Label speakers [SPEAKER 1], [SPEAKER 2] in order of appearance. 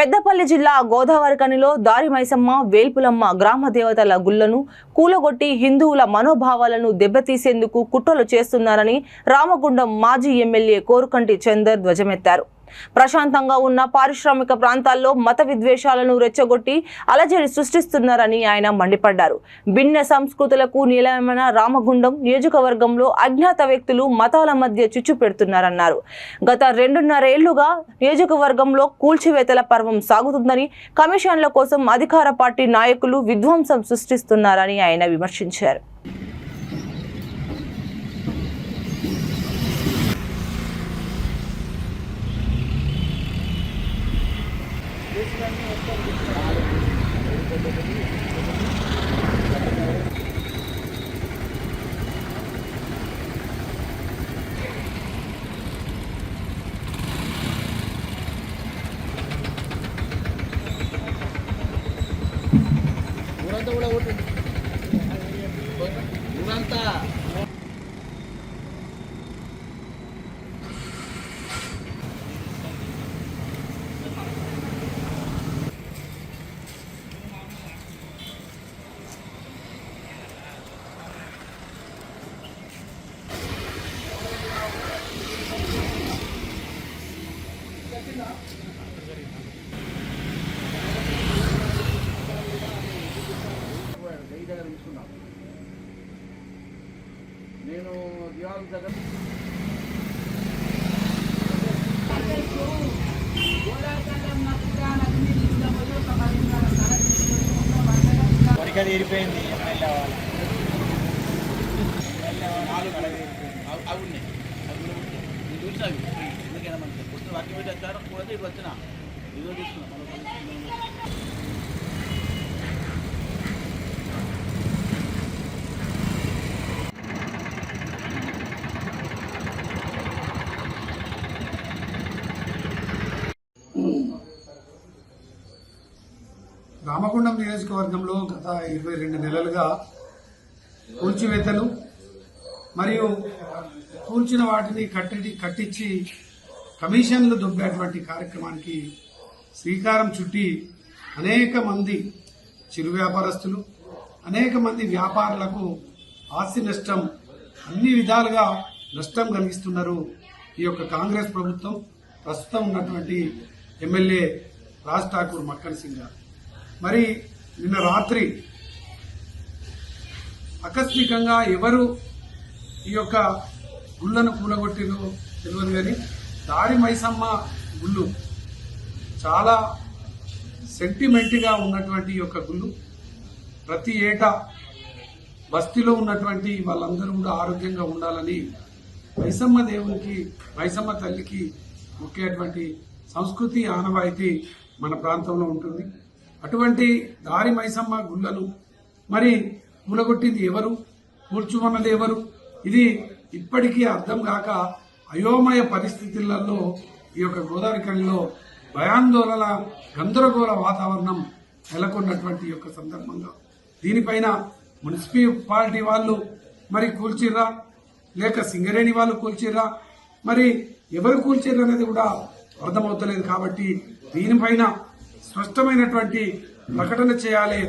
[SPEAKER 1] పెద్దపల్లి జిల్లా గోదావరిఖనిలో దారి మైసమ్మ వేల్పులమ్మ గ్రామ దేవతల గుళ్లను కూలగొట్టి హిందువుల మనోభావాలను దెబ్బతీసేందుకు కుట్రలు చేస్తున్నారని రామగుండం మాజీ ఎమ్మెల్యే కోరుకంటి చందర్ ధ్వజమెత్తారు. ప్రశాంతంగా ఉన్న పారిశ్రామిక ప్రాంతాల్లో మత విద్వేషాలను రెచ్చగొట్టి అలజడి సృష్టిస్తున్నారని ఆయన మండిపడ్డారు. భిన్న సంస్కృతులకు నిలయమైన రామగుండం నియోజకవర్గంలో అజ్ఞాత వ్యక్తులు మతాల మధ్య చిచ్చు పెడుతున్నారన్నారు. గత 2.5 ఏళ్లుగా నియోజకవర్గంలో కూల్చివేతల పర్వం సాగుతుందని, కమిషన్ల కోసం అధికార పార్టీ నాయకులు విధ్వంసం సృష్టిస్తున్నారని ఆయన విమర్శించారు.
[SPEAKER 2] నేను దివాళి దగ్గర
[SPEAKER 3] ఏరిపోయింది
[SPEAKER 2] అవున్నాయి చూసావి ఎందుకైనా మనకి పుస్తకం అట్టి పెట్టి వచ్చారు కూడా ఇటు వచ్చిన ఇదో చూస్తున్నాం.
[SPEAKER 4] రామగుండం నియోజకవర్గంలో గత 22 నెలలుగా కూల్చివేతలు మరియు కూల్చిన వాటిని కట్టించి కమిషన్లు దొబ్బేటువంటి కార్యక్రమానికి శ్రీకారం చుట్టి అనేక మంది చిరు వ్యాపారస్తులు, అనేక మంది వ్యాపారులకు ఆస్తి నష్టం, అన్ని విధాలుగా నష్టం కలిగిస్తున్నారు ఈ యొక్క కాంగ్రెస్ ప్రభుత్వం. ప్రస్తుతం ఉన్నటువంటి ఎమ్మెల్యే రాజ్ ఠాకూర్ మక్కన్ సింగ్ గారు మరి నిన్న రాత్రి ఆకస్మికంగా ఎవరు ఈ యొక్క గుళ్లను కూలగొట్టిరో తెలియదు, కానీ దారి మైసమ్మ గుళ్ళు చాలా సెంటిమెంట్గా ఉన్నటువంటి ఈ యొక్క గుళ్ళు ప్రతి ఏటా బస్తీలో ఉన్నటువంటి వాళ్ళందరూ కూడా ఆరోగ్యంగా ఉండాలని మైసమ్మ దేవునికి, మైసమ్మ తల్లికి మొక్కేటువంటి సంస్కృతి ఆనవాయితీ మన ప్రాంతంలో ఉంటుంది. అటువంటి దారి మైసమ్మ గుళ్లను మరి కూలగొట్టింది ఎవరు, కూల్చుమన్నది ఎవరు, ఇది ఇప్పటికీ అర్థం కాక అయోమయ పరిస్థితులలో ఈ యొక్క గోదావరిఖనిలో భయాందోళన, గందరగోళ వాతావరణం నెలకొన్నటువంటి యొక్క సందర్భంగా దీనిపైన మున్సిపాలిటీ వాళ్ళు మరి కూల్చిర్రా లేక సింగరేణి వాళ్ళు కూల్చిర్రా, మరి ఎవరు కూల్చిర్రా అనేది కూడా అర్థమవుతలేదు. కాబట్టి దీనిపైన స్పష్టమైనటువంటి ప్రకటన చేయాలి.